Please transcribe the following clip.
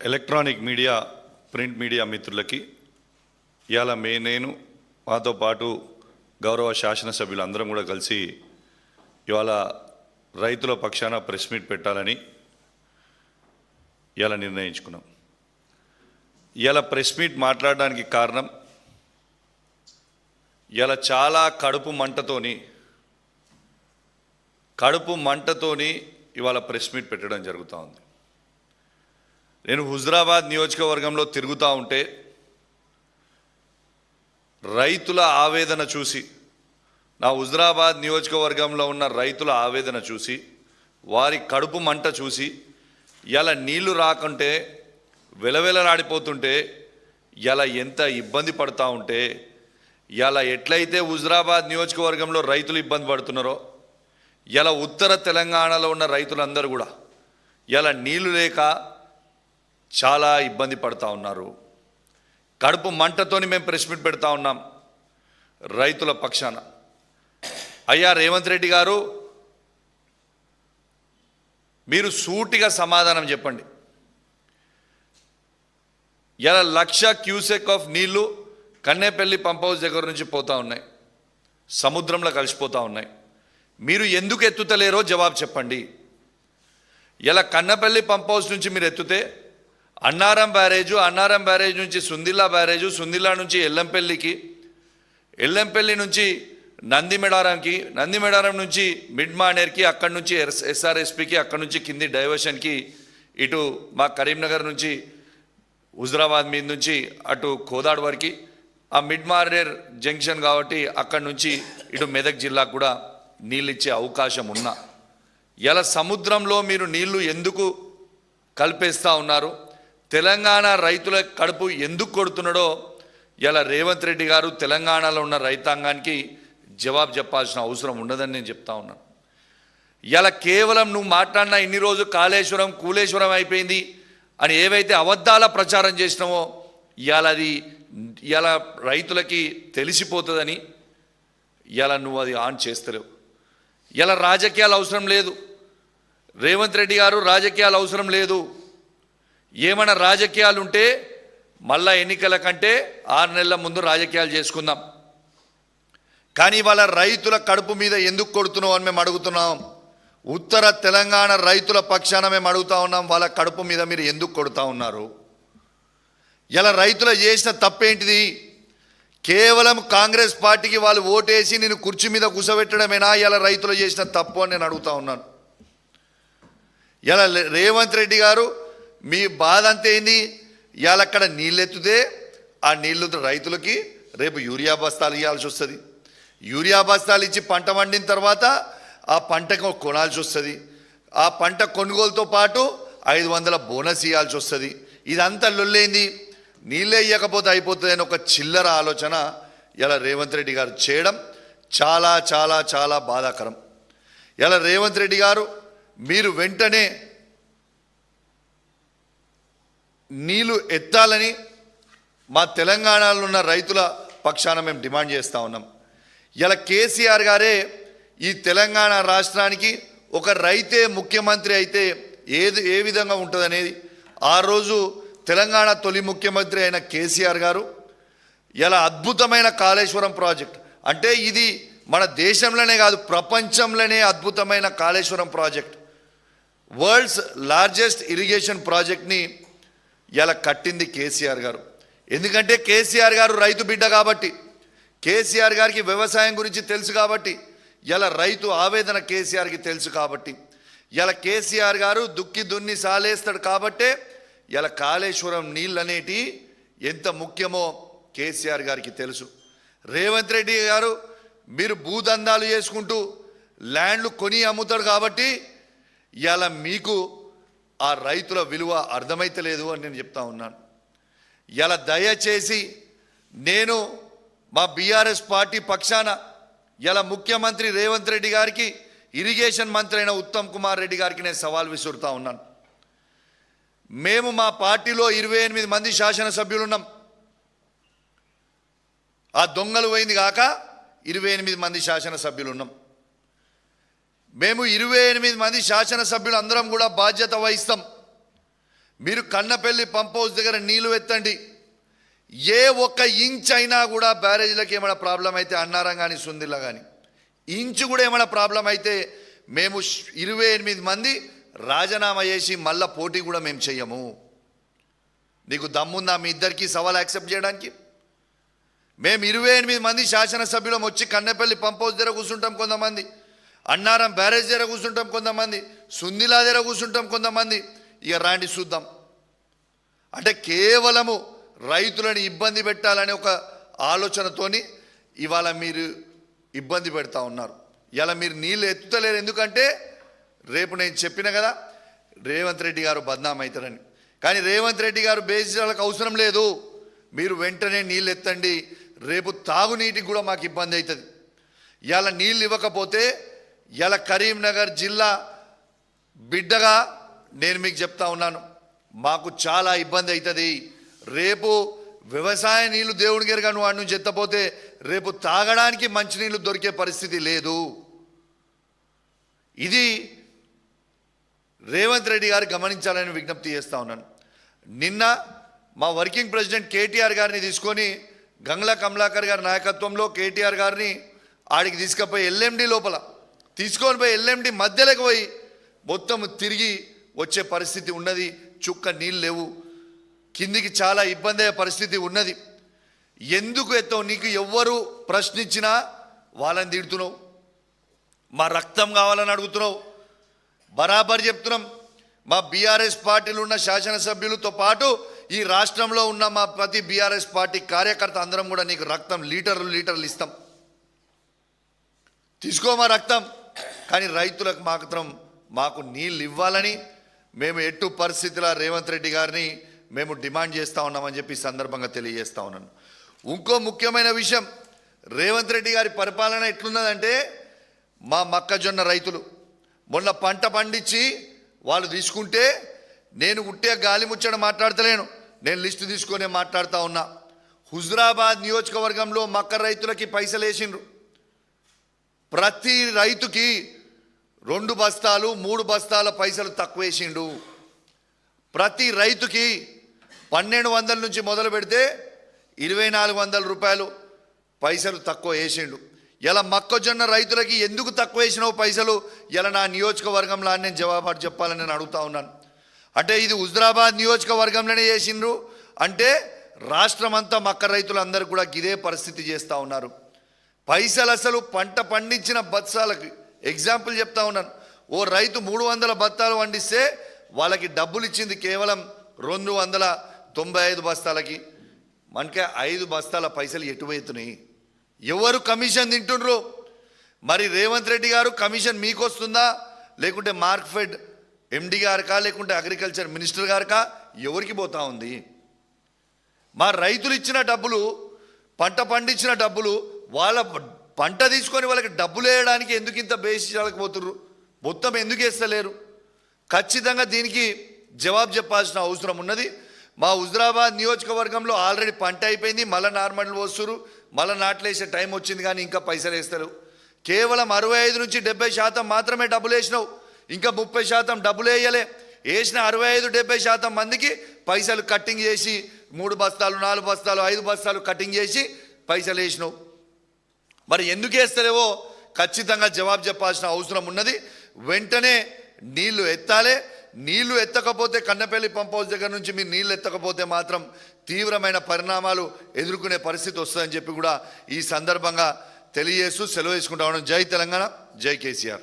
Electronic media print media మిత్రులకి ఇవాళ నేను మాతో పాటు గౌరవ శాసనసభ్యులు అందరం కూడా కలిసి ఇవాళ రైతుల పక్షాన ప్రెస్ మీట్ పెట్టాలని ఇవాళ నిర్ణయించుకున్నాం. ఇవాళ ప్రెస్ మీట్ మాట్లాడడానికి కారణం ఇవాళ చాలా కడుపు మంటతోని ఇవాళ ప్రెస్ మీట్ పెట్టడం జరుగుతూ ఉంది. నేను హుజురాబాద్ నియోజకవర్గంలో తిరుగుతూ ఉంటే రైతుల ఆవేదన చూసి, నా హుజురాబాద్ నియోజకవర్గంలో ఉన్న రైతుల ఆవేదన చూసి, వారి కడుపు మంట చూసి, ఇలా నీళ్లు రాకుంటే వెలవెలలాడిపోతుంటే ఇలా ఎంత ఇబ్బంది పడుతూ ఉంటే, ఇలా ఎట్లయితే హుజురాబాద్ నియోజకవర్గంలో రైతులు ఇబ్బంది పడుతున్నారో ఇలా ఉత్తర తెలంగాణలో ఉన్న రైతులందరూ కూడా ఇలా నీళ్లు లేక చాలా ఇబ్బంది పడుతూ ఉన్నారు. కడుపు మంటతోని మేము ప్రెస్ మీట్ పెడతా ఉన్నాం రైతుల పక్షాన. అయ్యా రేవంత్ రెడ్డి గారు, మీరు సూటిగా సమాధానం చెప్పండి. ఇలా 1,00,000 క్యూసెక్ ఆఫ్ నీళ్లు కన్నేపల్లి పంప్ హౌస్ దగ్గర నుంచి పోతూ ఉన్నాయి, సముద్రంలో కలిసిపోతూ ఉన్నాయి. మీరు ఎందుకు ఎత్తుతలేరో జవాబు చెప్పండి. ఇలా కన్నపల్లి పంప్ హౌస్ నుంచి మీరు ఎత్తుతే అన్నారం బ్యారేజ్ నుంచి సుందిల్లా బ్యారేజు, సుందిల్లా నుంచి ఎల్లంపల్లికి, ఎల్లంపల్లి నుంచి నందిమెడారం నుంచి మిడ్ మానేర్కి, అక్కడి నుంచి ఎస్ఆర్ఎస్పికి, అక్కడి నుంచి కింది డైవర్షన్కి, ఇటు మా కరీంనగర్ నుంచి హుజురాబాద్ మీద నుంచి అటు కోదాడ్ వరకు, ఆ మిడ్ మానేర్ జంక్షన్ కాబట్టి అక్కడి నుంచి ఇటు మెదక్ జిల్లాకు కూడా నీళ్ళు ఇచ్చే అవకాశం ఉన్నా ఇలా సముద్రంలో మీరు నీళ్లు ఎందుకు కలిపేస్తూ ఉన్నారు? తెలంగాణ రైతుల కడుపు ఎందుకు కొడుతున్నాడో ఇలా రేవంత్ రెడ్డి గారు తెలంగాణలో ఉన్న రైతాంగానికి జవాబు చెప్పాల్సిన అవసరం ఉండదని నేను చెప్తా ఉన్నాను. ఇలా కేవలం నువ్వు మాట్లాడినా ఇన్ని రోజు కూలేశ్వరం అయిపోయింది అని ఏవైతే అబద్ధాల ప్రచారం చేసినావో ఇలా రైతులకి తెలిసిపోతుందని ఇలా నువ్వు అది ఆన్ చేస్తలేవు. ఇలా రాజకీయాలు అవసరం లేదు రేవంత్ రెడ్డి గారు, రాజకీయాలు అవసరం లేదు. ఏమైనా రాజకీయాలు ఉంటే మళ్ళా ఎన్నికల కంటే 6 నెలల ముందు రాజకీయాలు చేసుకుందాం. కానీ వాళ్ళ రైతుల కడుపు మీద ఎందుకు కొడుతున్నావు అని మేము అడుగుతున్నాం. ఉత్తర తెలంగాణ రైతుల పక్షాన మేము అడుగుతా ఉన్నాం, వాళ్ళ కడుపు మీద మీరు ఎందుకు కొడుతూ ఉన్నారు? ఇలా రైతులు చేసిన తప్పేంటిది? కేవలం కాంగ్రెస్ పార్టీకి వాళ్ళు ఓటేసి నేను కుర్చీ మీద కూర్చోబెట్టడమేనా ఇలా రైతులు చేసిన తప్పు అని నేను అడుగుతా ఉన్నాను. ఇలా రేవంత్ రెడ్డి గారు, మీ బాధ అంతే ఏంది? ఇవాళ అక్కడ నీళ్ళు ఎత్తుతే ఆ నీళ్లు రైతులకి రేపు యూరియా బస్తాలు ఇవ్వాల్సి వస్తుంది. యూరియా బస్తాలు ఇచ్చి పంట వండిన తర్వాత ఆ పంటకు కొనాల్సి వస్తుంది. ఆ పంట కొనుగోలుతో పాటు 500 బోనస్ ఇవ్వాల్సి వస్తుంది. ఇదంతా లొల్లేంది? నీళ్ళే ఇవ్వకపోతే అయిపోతుంది అని ఒక చిల్లర ఆలోచన ఇలా రేవంత్ రెడ్డి గారు చేయడం చాలా చాలా చాలా బాధాకరం. ఇలా రేవంత్ రెడ్డి గారు, మీరు వెంటనే నీళ్లు ఎత్తాలని మా తెలంగాణలో ఉన్న రైతుల పక్షాన మేము డిమాండ్ చేస్తూ ఉన్నాం. ఇలా కేసీఆర్ గారే ఈ తెలంగాణ రాష్ట్రానికి ఒక రైతే ముఖ్యమంత్రి అయితే ఏ విధంగా ఉంటుంది అనేది ఆ రోజు తెలంగాణ తొలి ముఖ్యమంత్రి అయిన కేసీఆర్ గారు ఇలా అద్భుతమైన కాళేశ్వరం ప్రాజెక్ట్, అంటే ఇది మన దేశంలోనే కాదు ప్రపంచంలోనే అద్భుతమైన Kaleshwaram project, world's largest irrigation ప్రాజెక్ట్ని ఇలా కట్టింది కేసీఆర్ గారు. ఎందుకంటే కేసీఆర్ గారు రైతు బిడ్డ కాబట్టి, కేసీఆర్ గారికి వ్యవసాయం గురించి తెలుసు కాబట్టి, ఇలా రైతు ఆవేదన కేసీఆర్కి తెలుసు కాబట్టి, ఇలా కేసీఆర్ గారు దుక్కి దున్ని సాలేస్తాడు కాబట్టే ఇలా కాళేశ్వరం నీళ్ళు అనేటి ఎంత ముఖ్యమో కేసీఆర్ గారికి తెలుసు. రేవంత్ రెడ్డి గారు, మీరు భూదందాలు చేసుకుంటూ ల్యాండ్లు కొని అమ్ముతాడు కాబట్టి ఇలా మీకు ఆ రైతుల విలువ అర్థమైతలేదు అని నేను చెప్తా ఉన్నాను. ఇలా దయచేసి నేను మా బీఆర్ఎస్ పార్టీ పక్షాన ఇలా ముఖ్యమంత్రి రేవంత్ రెడ్డి గారికి, ఇరిగేషన్ మంత్రి అయిన ఉత్తమ్ కుమార్ రెడ్డి గారికి నేను సవాల్ విసురుతా ఉన్నాను. మేము మా పార్టీలో 28 మంది శాసనసభ్యులు ఉన్నాం. ఆ దొంగలు పోయింది కాక 28 మంది శాసనసభ్యులు ఉన్నాం. మేము 28 మంది శాసనసభ్యులు అందరం కూడా బాధ్యత వహిస్తాం. మీరు కన్నపల్లి పంప్ హౌస్ దగ్గర నీళ్లు ఎత్తండి. ఏ ఒక్క ఇంచ్ అయినా కూడా బ్యారేజ్లకు ఏమైనా ప్రాబ్లం అయితే అన్నారం కానీ సుందిలా కానీ ఇంచు కూడా ఏమైనా ప్రాబ్లం అయితే మేము 28 మంది రాజీనామా చేసి మళ్ళా పోటీ కూడా మేము చెయ్యము. నీకు దమ్ముందా మీ ఇద్దరికి సవాల్ యాక్సెప్ట్ చేయడానికి? మేము 28 మంది శాసనసభ్యులం వచ్చి కన్నపల్లి పంప్ హౌస్ దగ్గర కూర్చుంటాం కొంతమంది, అన్నారం బ్యారేజ్ దగ్గర కూర్చుంటాం కొంతమంది, సుందిలా దగ్గర కూర్చుంటాం కొంతమంది. ఇక రాండి చూద్దాం. అంటే కేవలము రైతులను ఇబ్బంది పెట్టాలనే ఒక ఆలోచనతోని ఇవాళ మీరు ఇబ్బంది పెడతా ఉన్నారు. ఇలా మీరు నీళ్ళు ఎత్తుతలేరు. ఎందుకంటే రేపు నేను చెప్పిన కదా రేవంత్ రెడ్డి గారు బద్నాం అవుతారని. కానీ రేవంత్ రెడ్డి గారు బేసిలకు అవసరం లేదు. మీరు వెంటనే నీళ్ళు ఎత్తండి. రేపు తాగునీటికి కూడా మాకు ఇబ్బంది అవుతుంది. ఇలా నీళ్ళు ఇవ్వకపోతే ఇలా కరీంనగర్ జిల్లా బిడ్డగా నేను మీకు చెప్తా ఉన్నాను, మాకు చాలా ఇబ్బంది అవుతుంది. రేపు వ్యవసాయ నీళ్లు దేవుడి గారు కానీ వాడి నుంచి ఎత్తపోతే రేపు తాగడానికి మంచినీళ్ళు దొరికే పరిస్థితి లేదు. ఇది రేవంత్ రెడ్డి గారు గమనించాలని విజ్ఞప్తి చేస్తూ ఉన్నాను. నిన్న మా వర్కింగ్ ప్రెసిడెంట్ కేటీఆర్ గారిని తీసుకొని గంగ్లా కమలాకర్ గారి నాయకత్వంలో కేటీఆర్ గారిని ఆడికి తీసుకుపోయి ఎల్ఎండి లోపల తీసుకొని పోయి ఎల్ఎండి మధ్యలోకి పోయి మొత్తం తిరిగి వచ్చే పరిస్థితి ఉన్నది. చుక్క నీళ్ళు లేవు, కిందికి చాలా ఇబ్బంది అయ్యే పరిస్థితి ఉన్నది. ఎందుకు ఎత్తావు? నీకు ఎవ్వరు ప్రశ్నించినా వాళ్ళని తిడుతున్నావు, మా రక్తం కావాలని అడుగుతున్నావు. బరాబర్ చెప్తున్నాం, మా బీఆర్ఎస్ పార్టీలు ఉన్న శాసనసభ్యులతో పాటు ఈ రాష్ట్రంలో ఉన్న మా ప్రతి బీఆర్ఎస్ పార్టీ కార్యకర్త అందరం కూడా నీకు రక్తం లీటర్లు ఇస్తాం, తీసుకో మా రక్తం. కానీ రైతులకు మాత్రం మాకు నీళ్ళు ఇవ్వాలని మేము ఎట్టు పరిస్థితుల రేవంత్ రెడ్డి గారిని మేము డిమాండ్ చేస్తూ ఉన్నామని చెప్పి సందర్భంగా తెలియజేస్తా ఉన్నాను. ఇంకో ముఖ్యమైన విషయం, రేవంత్ రెడ్డి గారి పరిపాలన ఎట్లున్నదంటే మా మొక్కజొన్న రైతులు మొన్న పంట పండించి వాళ్ళు తీసుకుంటే నేను ఉట్టే గాలి ముచ్చట మాట్లాడతలేను, నేను లిస్టు తీసుకొని మాట్లాడుతూ ఉన్నా. హుజురాబాద్ నియోజకవర్గంలో మక్క రైతులకి పైసలు వేసిండ్రు. ప్రతి రైతుకి 2 బస్తాలు 3 బస్తాల పైసలు తక్కువ వేసిండు. ప్రతి రైతుకి 1200 నుంచి మొదలు పెడితే 2400 రూపాయలు పైసలు తక్కువ వేసిండు. ఇలా మొక్కజొన్న రైతులకి ఎందుకు తక్కువ వేసినావు పైసలు? ఇలా నా నియోజకవర్గంలో నేను జవాబు చెప్పాలని నేను అడుగుతా ఉన్నాను. అంటే ఇది హుజురాబాద్ నియోజకవర్గంలోనే చేసిండ్రు అంటే రాష్ట్రం అంతా మక్క రైతులందరూ కూడా ఇదే పరిస్థితి చేస్తూ ఉన్నారు. పైసలు అసలు పంట పండించిన బత్సాలకి ఎగ్జాంపుల్ చెప్తా ఉన్నాను. ఓ రైతు 300 బత్తాలు పండిస్తే వాళ్ళకి డబ్బులు ఇచ్చింది కేవలం 295 బస్తాలకి. మనకే 5 బస్తాల పైసలు ఎటువైతున్నాయి? ఎవరు కమిషన్ తింటుండ్రు? మరి రేవంత్ రెడ్డి గారు కమిషన్ మీకు వస్తుందా, లేకుంటే మార్క్ఫెడ్ ఎండి గారికా, లేకుంటే అగ్రికల్చర్ మినిస్టర్ గారికా, ఎవరికి పోతా ఉంది? మా రైతులు ఇచ్చిన డబ్బులు, పంట పండించిన డబ్బులు, వాళ్ళ పంట తీసుకొని వాళ్ళకి డబ్బులు వేయడానికి ఎందుకు ఇంత బేసిపోతుర్రు? మొత్తం ఎందుకు వేస్తలేరు? ఖచ్చితంగా దీనికి జవాబు చెప్పాల్సిన అవసరం ఉన్నది. మా హుజురాబాద్ నియోజకవర్గంలో ఆల్రెడీ పంట అయిపోయింది, మళ్ళీ నార్మల్ వస్తురు, మళ్ళీ నాట్లు వేసే టైం వచ్చింది, కానీ ఇంకా పైసలు వేస్తారు. కేవలం 65 నుంచి 70% మాత్రమే డబ్బులు వేసినావు, ఇంకా 30% డబ్బులు వేయలే. వేసిన 65-70% మందికి పైసలు కట్టింగ్ చేసి 3 బస్తాలు 4 బస్తాలు 5 బస్తాలు కట్టింగ్ చేసి పైసలు వేసినావు. మరి ఎందుకు వేస్తలేవో ఖచ్చితంగా జవాబు చెప్పాల్సిన అవసరం ఉన్నది. వెంటనే నీళ్లు ఎత్తాలే. నీళ్లు ఎత్తకపోతే కన్నపల్లి పంప్ హౌస్ దగ్గర నుంచి మీరు నీళ్ళు ఎత్తకపోతే మాత్రం తీవ్రమైన పరిణామాలు ఎదుర్కొనే పరిస్థితి వస్తుందని చెప్పి కూడా ఈ సందర్భంగా తెలియజేస్తూ సెలవు తీసుకుంటా ఉన్నాం. జై తెలంగాణ, జై కేసీఆర్.